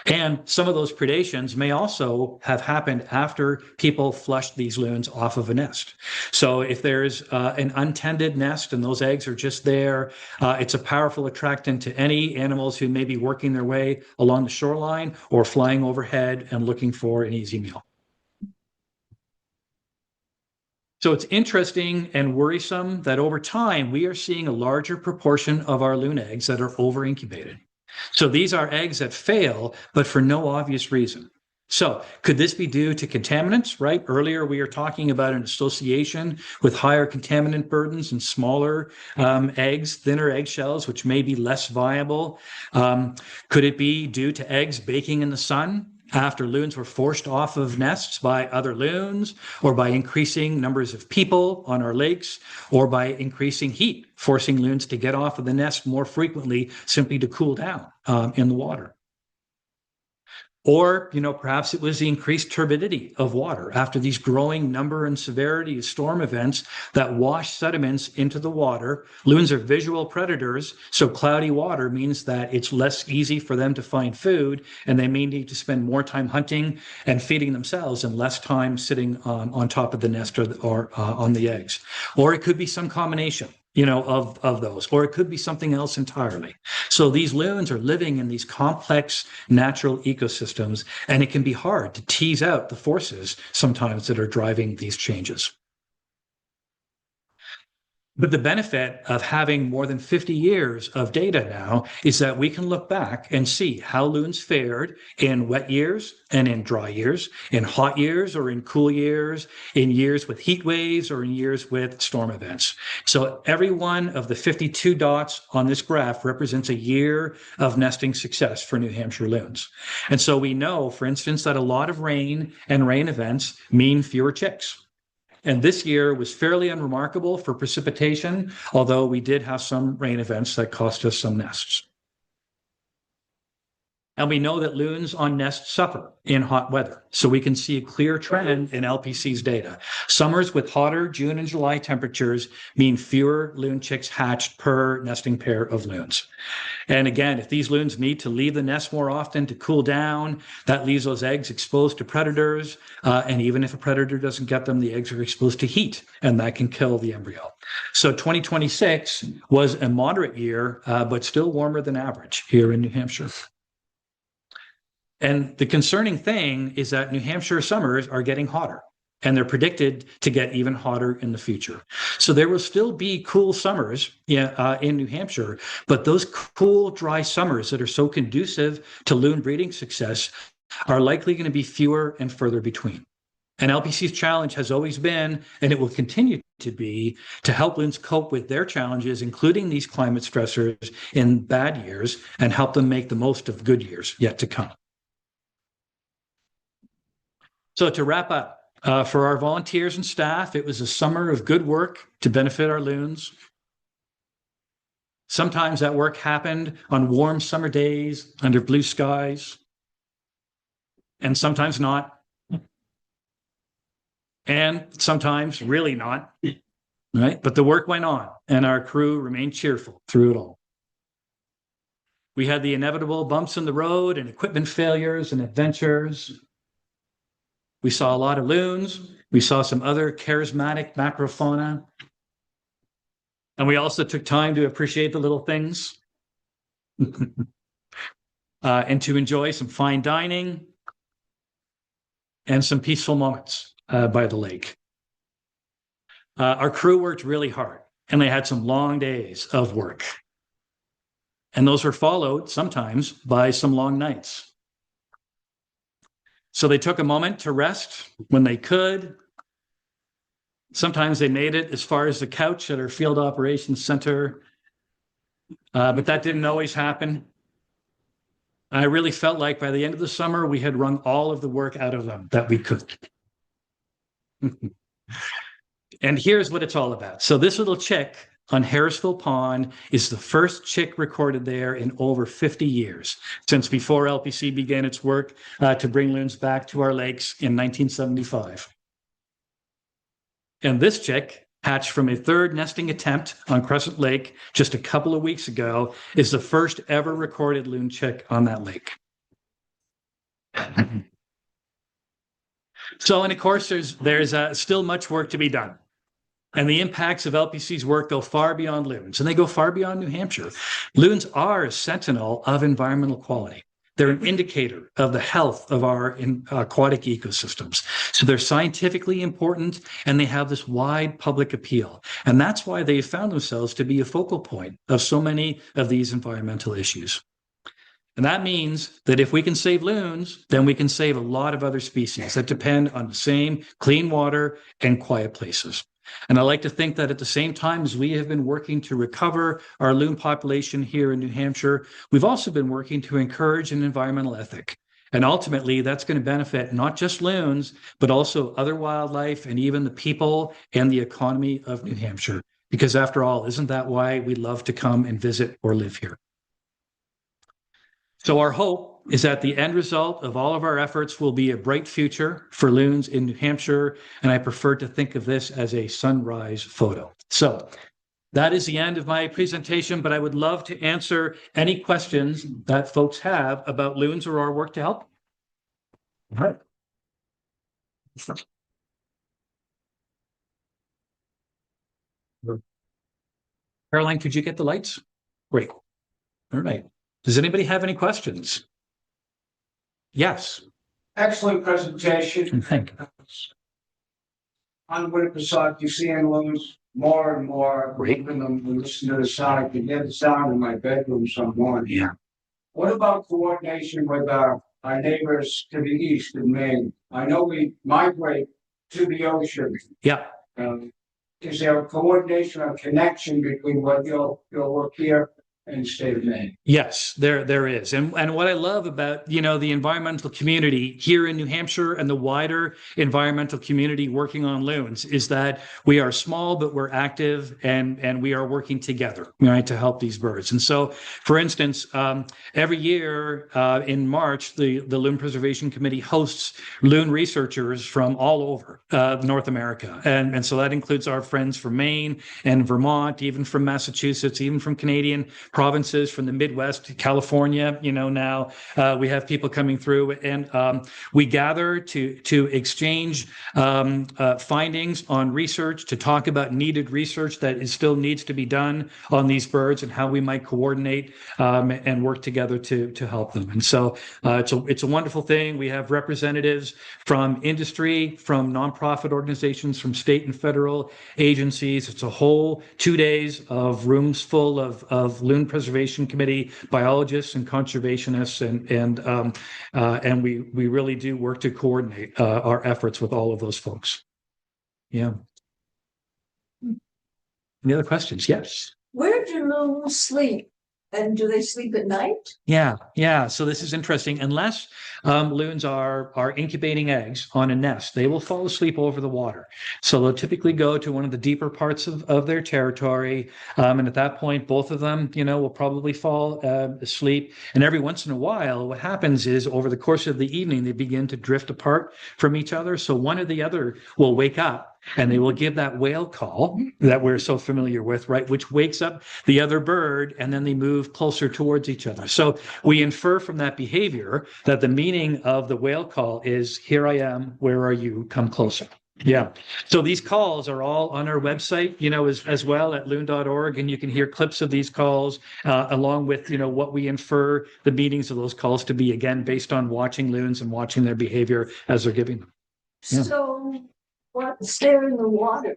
And some of those predations may also have happened after people flushed these loons off of a nest. So if there's an untended nest and those eggs are just there, it's a powerful attractant to any animals who may be working their way along the shoreline or flying overhead and looking for an easy meal. So it's interesting and worrisome that over time, we are seeing a larger proportion of our loon eggs that are over-incubated. So these are eggs that fail, but for no obvious reason. So could this be due to contaminants, right? Earlier, we were talking about an association with higher contaminant burdens and smaller eggs, thinner eggshells, which may be less viable. Could it be due to eggs baking in the sun after loons were forced off of nests by other loons, or by increasing numbers of people on our lakes, or by increasing heat, forcing loons to get off of the nest more frequently simply to cool down in the water? Or, perhaps it was the increased turbidity of water after these growing number and severity of storm events that wash sediments into the water. Loons are visual predators, so cloudy water means that it's less easy for them to find food, and they may need to spend more time hunting and feeding themselves and less time sitting on top of the nest or on the eggs. Or it could be some combination. of those, or it could be something else entirely. So these loons are living in these complex natural ecosystems, and it can be hard to tease out the forces sometimes that are driving these changes. But the benefit of having more than 50 years of data now is that we can look back and see how loons fared in wet years and in dry years, in hot years or in cool years, in years with heat waves or in years with storm events. So every one of the 52 dots on this graph represents a year of nesting success for New Hampshire loons. And so we know, for instance, that a lot of rain and rain events mean fewer chicks. And this year was fairly unremarkable for precipitation, although we did have some rain events that cost us some nests. And we know that loons on nests suffer in hot weather. So we can see a clear trend in LPC's data. Summers with hotter June and July temperatures mean fewer loon chicks hatched per nesting pair of loons. And again, if these loons need to leave the nest more often to cool down, that leaves those eggs exposed to predators. And even if a predator doesn't get them, the eggs are exposed to heat, and that can kill the embryo. So 2026 was a moderate year, but still warmer than average here in New Hampshire. And the concerning thing is that New Hampshire summers are getting hotter, and they're predicted to get even hotter in the future. So there will still be cool summers in New Hampshire, but those cool, dry summers that are so conducive to loon breeding success are likely going to be fewer and further between. And LPC's challenge has always been, and it will continue to be, to help loons cope with their challenges, including these climate stressors in bad years, and help them make the most of good years yet to come. So to wrap up, for our volunteers and staff, it was a summer of good work to benefit our loons. Sometimes that work happened on warm summer days under blue skies, and sometimes not. And sometimes really not, right? But the work went on, and our crew remained cheerful through it all. We had the inevitable bumps in the road and equipment failures and adventures. We saw a lot of loons. We saw some other charismatic macrofauna. And we also took time to appreciate the little things and to enjoy some fine dining and some peaceful moments by the lake. Our crew worked really hard, and they had some long days of work. And those were followed sometimes by some long nights. So they took a moment to rest when they could. Sometimes they made it as far as the couch at our field operations center, but that didn't always happen. I really felt like by the end of the summer, we had wrung all of the work out of them that we could. And here's what it's all about. So this little chick on Harrisville Pond is the first chick recorded there in over 50 years, since before LPC began its work to bring loons back to our lakes in 1975. And this chick, hatched from a third nesting attempt on Crescent Lake just a couple of weeks ago, is the first ever recorded loon chick on that lake. So, and of course, there's still much work to be done. And the impacts of LPC's work go far beyond loons, and they go far beyond New Hampshire. Loons are a sentinel of environmental quality. They're an indicator of the health of our aquatic ecosystems. So they're scientifically important, and they have this wide public appeal. And that's why they found themselves to be a focal point of so many of these environmental issues. And that means that if we can save loons, then we can save a lot of other species that depend on the same clean water and quiet places. And I like to think that at the same time as we have been working to recover our loon population here in New Hampshire, we've also been working to encourage an environmental ethic. And ultimately, that's going to benefit not just loons, but also other wildlife and even the people and the economy of New Hampshire. Because after all, isn't that why we love to come and visit or live here? So our hope is that the end result of all of our efforts will be a bright future for loons in New Hampshire, and I prefer to think of this as a sunrise photo. So that is the end of my presentation, but I would love to answer any questions that folks have about loons or our work to help. All right. Caroline, could you get the lights? Great. All right. Does anybody have any questions? Yes. Excellent presentation. Thank you. On Winnipesaukee, seeing loons more and more, Great. open them and listen to the sound. I can hear the sound in my bedroom some morning. Yeah. What about coordination with our neighbors to the east in Maine? I know we migrate to the ocean. Yeah. Is there a coordination or connection between what your work here and the state of Maine? Yes, there is. And what I love about, the environmental community here in New Hampshire and the wider environmental community working on loons is that we are small, but we're active and we are working together, right, to help these birds. And so, for instance, every year in March, the Loon Preservation Committee hosts loon researchers from all over North America. And so that includes our friends from Maine and Vermont, even from Massachusetts, even from Canadian provinces, from the Midwest, California. Now we have people coming through, and we gather to exchange findings on research, to talk about needed research that still needs to be done on these birds and how we might coordinate and work together to help them. And so it's a wonderful thing. We have representatives from industry, from nonprofit organizations, from state and federal agencies. It's a whole 2 days of rooms full of Loon Preservation Committee biologists and conservationists, and we really do work to coordinate our efforts with all of those folks. Yeah. Any other questions? Yes. Where do loons sleep? And do they sleep at night? Yeah. So this is interesting. Unless loons are incubating eggs on a nest, they will fall asleep over the water. So they'll typically go to one of the deeper parts of their territory. And at that point, both of them, will probably fall asleep. And every once in a while, what happens is over the course of the evening, they begin to drift apart from each other. So one or the other will wake up and they will give that whale call that we're so familiar with, right? Which wakes up the other bird, and then they move closer towards each other. So we infer from that behavior that the meaning of the whale call is, here I am, where are you? Come closer. Yeah. So these calls are all on our website, as well at loon.org, and you can hear clips of these calls along with, what we infer the meanings of those calls to be, again, based on watching loons and watching their behavior as they're giving them. Yeah. So once they're in the water,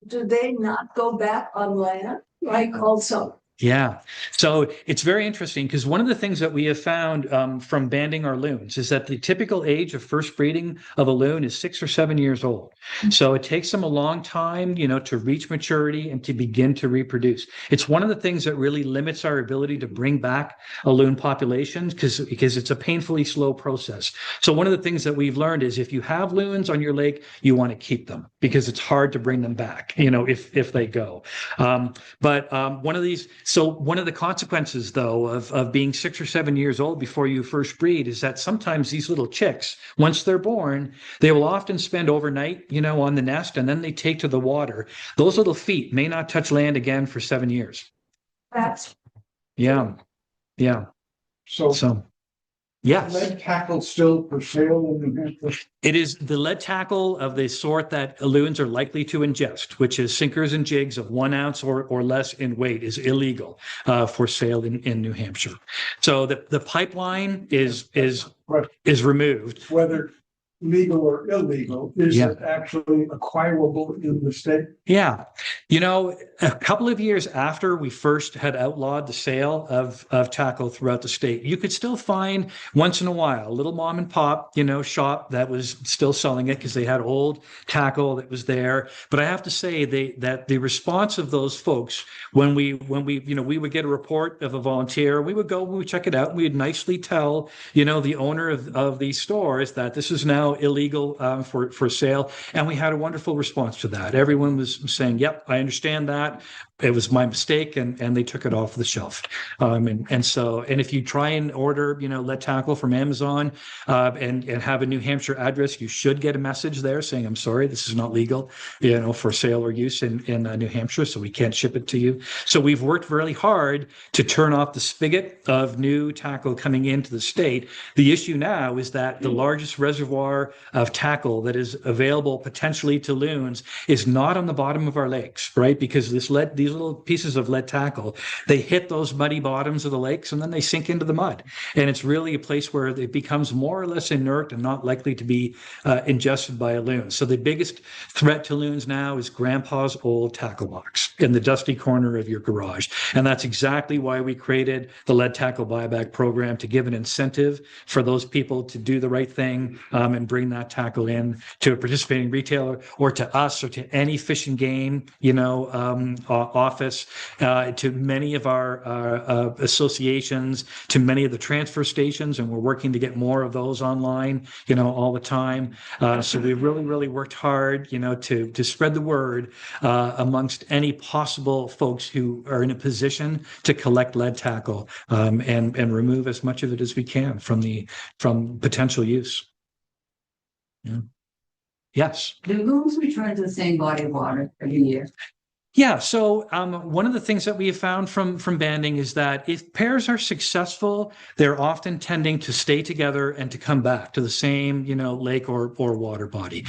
do they not go back on land like also? Yeah. So it's very interesting because one of the things that we have found from banding our loons is that the typical age of first breeding of a loon is 6 or 7 years old. So it takes them a long time, to reach maturity and to begin to reproduce. It's one of the things that really limits our ability to bring back a loon population because it's a painfully slow process. So one of the things that we've learned is if you have loons on your lake, you want to keep them because it's hard to bring them back, if they go. But one of the consequences, though, of being 6 or 7 years old before you first breed is that sometimes these little chicks, once they're born, they will often spend overnight, on the nest, and then they take to the water. Those little feet may not touch land again for 7 years. That's Yeah. So yes. Lead tackle still for sale in New Hampshire? It is the lead tackle of the sort that loons are likely to ingest, which is sinkers and jigs of 1 ounce or less in weight, is illegal for sale in New Hampshire. So the pipeline is removed. Whether legal or illegal, is it actually acquirable in the state? Yeah. A couple of years after we first had outlawed the sale of tackle throughout the state, you could still find once in a while a little mom and pop, shop that was still selling it because they had old tackle that was there. But I have to say that the response of those folks when we would get a report of a volunteer, we would check it out. And we'd nicely tell, the owner of these stores that this is now illegal for sale. And we had a wonderful response to that. Everyone was saying, yep, I understand that. It was my mistake, and they took it off the shelf. And if you try and order, lead tackle from Amazon and have a New Hampshire address, you should get a message there saying, I'm sorry, this is not legal, for sale or use in New Hampshire, so we can't ship it to you. So we've worked really hard to turn off the spigot of new tackle coming into the state. The issue now is that the largest reservoir of tackle that is available potentially to loons is not on the bottom of our lakes, right? Because these these little pieces of lead tackle, they hit those muddy bottoms of the lakes and then they sink into the mud. And it's really a place where it becomes more or less inert and not likely to be ingested by a loon. So the biggest threat to loons now is grandpa's old tackle box in the dusty corner of your garage. And that's exactly why we created the lead tackle buyback program, to give an incentive for those people to do the right thing and bring that tackle in to a participating retailer or to us or to any fish and game, office, to many of our associations, to many of the transfer stations. And we're working to get more of those online, all the time. So we really worked hard, to spread the word amongst any possible folks who are in a position to collect lead tackle and remove as much of it as we can from potential use. Yeah. Yes. Do loons return to the same body of water every year? Yeah. So one of the things that we have found from banding is that if pairs are successful, they're often tending to stay together and to come back to the same, lake or water body.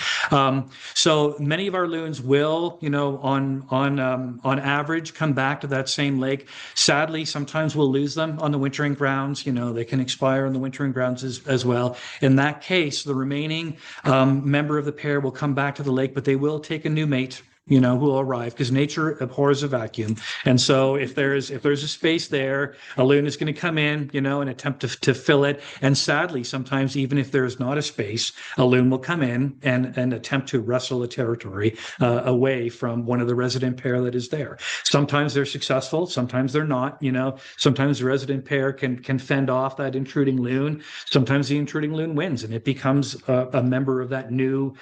So many of our loons will, on average, come back to that same lake. Sadly, sometimes we'll lose them on the wintering grounds. They can expire on the wintering grounds as well. In that case, the remaining member of the pair will come back to the lake, but they will take a new mate, who will arrive, because nature abhors a vacuum. And so if there's a space there, a loon is going to come in, and attempt to fill it. And sadly, sometimes even if there's not a space, a loon will come in and attempt to wrestle a territory away from one of the resident pair that is there. Sometimes they're successful, sometimes they're not. Sometimes the resident pair can fend off that intruding loon. Sometimes the intruding loon wins and it becomes a member of that new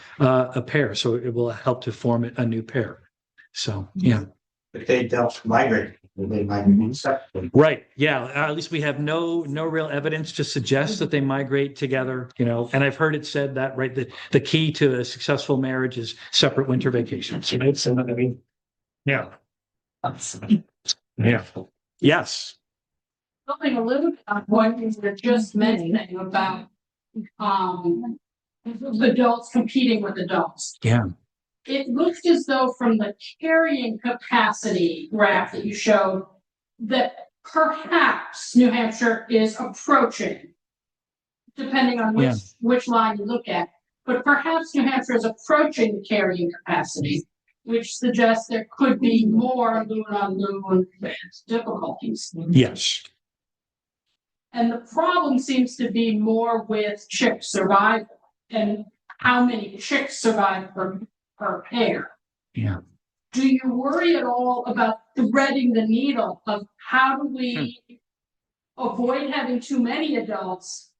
pair. So it will help to form a new pair. So, yeah. If they don't migrate, they migrate separately. Right. Yeah. At least we have no real evidence to suggest that they migrate together, and I've heard it said that, right, the key to a successful marriage is separate winter vacations. Right? So, yeah. Yeah. Yes. Something a little bit on what you were just mentioning about adults competing with adults. Yeah. It looks as though from the carrying capacity graph that you showed that perhaps New Hampshire is approaching, depending on which line you look at, but perhaps New Hampshire is approaching the carrying capacity, which suggests there could be more loon on loon difficulties. Yes. And the problem seems to be more with chick survival and how many chicks survive per pair. Yeah. Do you worry at all about threading the needle of how do we avoid having too many adults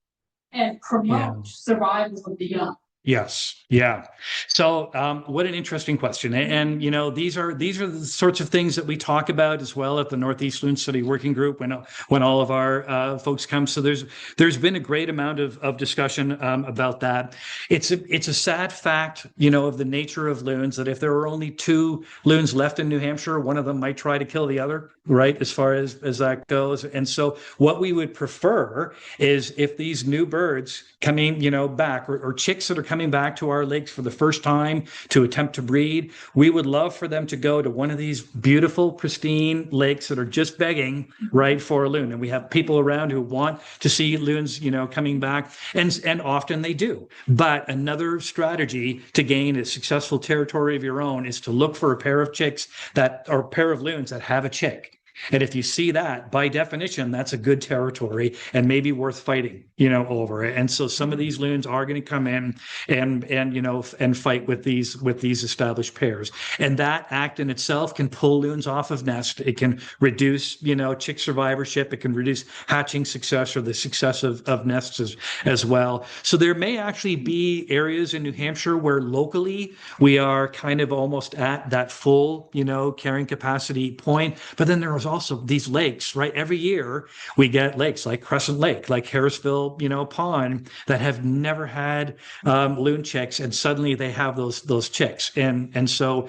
and promote survival of the young? Yes. Yeah. So what an interesting question. And these are the sorts of things that we talk about as well at the Northeast Loon Study Working Group when all of our folks come. So there's been a great amount of discussion about that. It's a sad fact, of the nature of loons, that if there are only 2 loons left in New Hampshire, one of them might try to kill the other, right? As far as that goes. And so what we would prefer is if these new birds coming, back or chicks that are coming back to our lakes for the first time to attempt to breed, we would love for them to go to one of these beautiful, pristine lakes that are just begging, right, for a loon. And we have people around who want to see loons, coming back, and often they do. But another strategy to gain a successful territory of your own is to look for a pair of chicks or a pair of loons that have a chick. And if you see that, by definition, that's a good territory and maybe worth fighting, over it. And so some of these loons are going to come in and fight with these established pairs. And that act in itself can pull loons off of nest. It can reduce, chick survivorship. It can reduce hatching success or the success of nests as well. So there may actually be areas in New Hampshire where locally we are kind of almost at that full, carrying capacity point. But then there is also these lakes, right? Every year we get lakes like Crescent Lake, like Harrisville, Pond, that have never had loon chicks, and suddenly they have those chicks. And so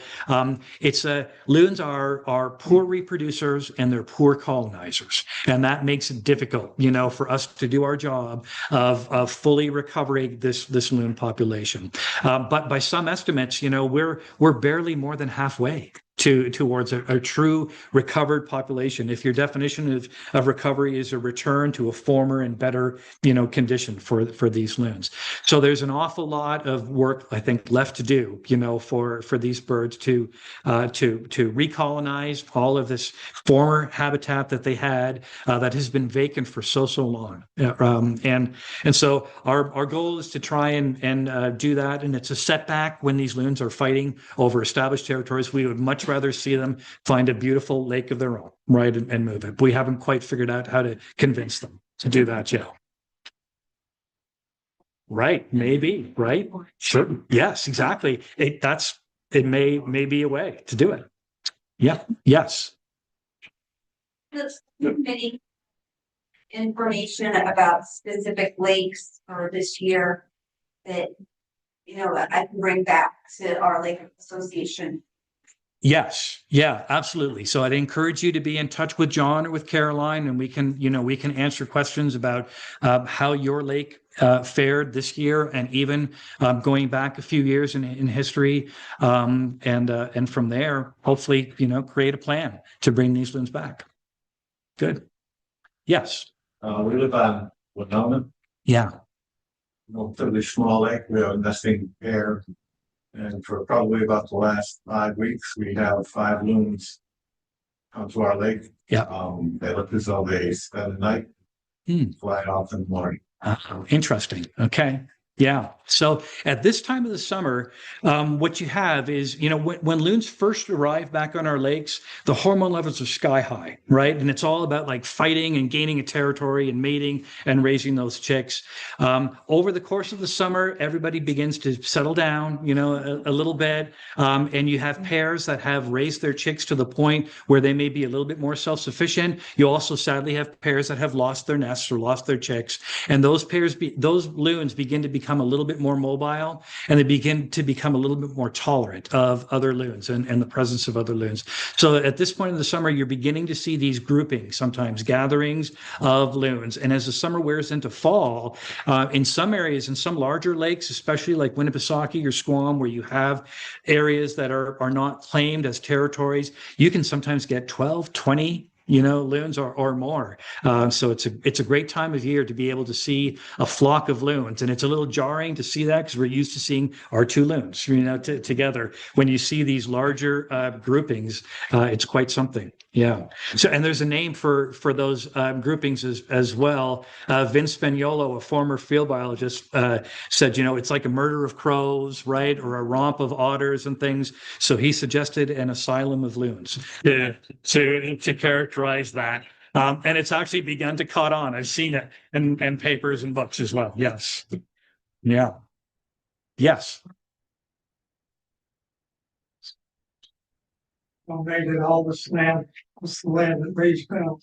loons are poor reproducers and they're poor colonizers, and that makes it difficult, for us to do our job of fully recovering this loon population. But by some estimates, we're barely more than halfway. towards a true recovered population. If your definition of recovery is a return to a former and better, condition for these loons. So there's an awful lot of work, I think, left to do, for these birds to recolonize all of this former habitat that they had that has been vacant for so long. And so our goal is to try and do that. And it's a setback when these loons are fighting over established territories. We would much rather see them find a beautiful lake of their own, right, and move it. We haven't quite figured out how to convince them to do that yet. Right, maybe, right? Sure. Yes, exactly. It may be a way to do it. Yeah, yes. This committee information about specific lakes for this year that, I can bring back to our lake association. Yes, yeah, absolutely. So I'd encourage you to be in touch with John or with Caroline, and we can answer questions about how your lake fared this year, and even going back a few years in history, and from there, hopefully, create a plan to bring these loons back. Good. Yes. We live on Winona, Yeah. fairly small lake. We have a nesting pair. And for probably about the last 5 weeks, we have 5 loons come to our lake. Yeah. They look as though they spend the night, fly off in the morning. Interesting. Okay. Yeah. So at this time of the summer, what you have is, when loons first arrive back on our lakes, the hormone levels are sky high, right? And it's all about like fighting and gaining a territory and mating and raising those chicks. Over the course of the summer, everybody begins to settle down, a little bit. And you have pairs that have raised their chicks to the point where they may be a little bit more self-sufficient. You also sadly have pairs that have lost their nests or lost their chicks. And those those loons begin to become a little bit more mobile, and they begin to become a little bit more tolerant of other loons and the presence of other loons. So at this point in the summer, you're beginning to see these groupings, sometimes gatherings of loons. And as the summer wears into fall, in some areas, in some larger lakes, especially like Winnipesaukee or Squam, where you have areas that are not claimed as territories, you can sometimes get 12, 20 loons or more. So it's a great time of year to be able to see a flock of loons. And it's a little jarring to see that because we're used to seeing our 2 loons, together. When you see these larger groupings, it's quite something. Yeah. So, and there's a name for those groupings as well. Vince Spagnolo, a former field biologist, said, it's like a murder of crows, right? Or a romp of otters and things. So he suggested an asylum of loons to characterize that. And it's actually begun to caught on. I've seen it in papers and books as well. Yes. Yeah. Yes. Donated all this land, that raised out.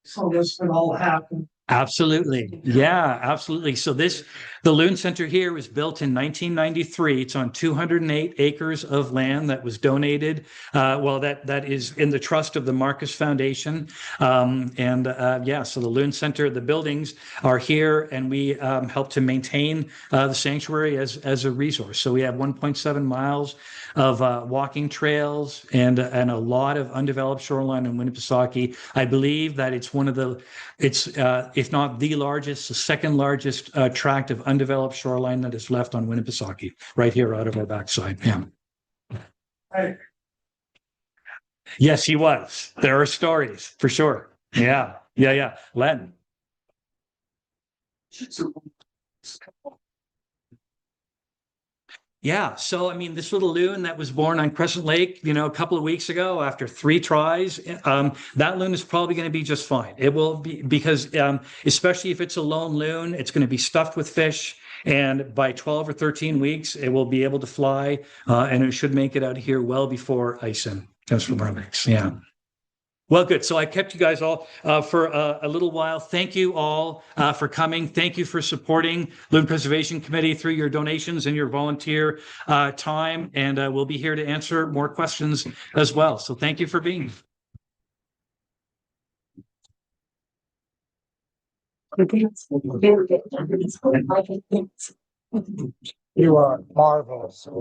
So this could all happen. Absolutely. Yeah, absolutely. So the Loon Center here was built in 1993. It's on 208 acres of land that was donated. That is in the trust of the Marcus Foundation. So the Loon Center, the buildings are here, and we help to maintain the sanctuary as a resource. So we have 1.7 miles of walking trails and a lot of undeveloped shoreline in Winnipesaukee. I believe that it's if not the largest, the second largest tract of undeveloped shoreline that is left on Winnipesaukee, right here out of our backside. Yeah. Hey. Yes, he was. There are stories for sure. Yeah. Len. Yeah. So, this little loon that was born on Crescent Lake, a couple of weeks ago after 3 tries, that loon is probably going to be just fine. It will be because, especially if it's a lone loon, it's going to be stuffed with fish. And by 12 or 13 weeks, it will be able to fly, and it should make it out of here well before ISIN comes from our lakes. Yeah. Well, good. So I kept you guys all for a little while. Thank you all for coming. Thank you for supporting Loon Preservation Committee through your donations and your volunteer time. And we'll be here to answer more questions as well. So thank you for being here. You are marvelous.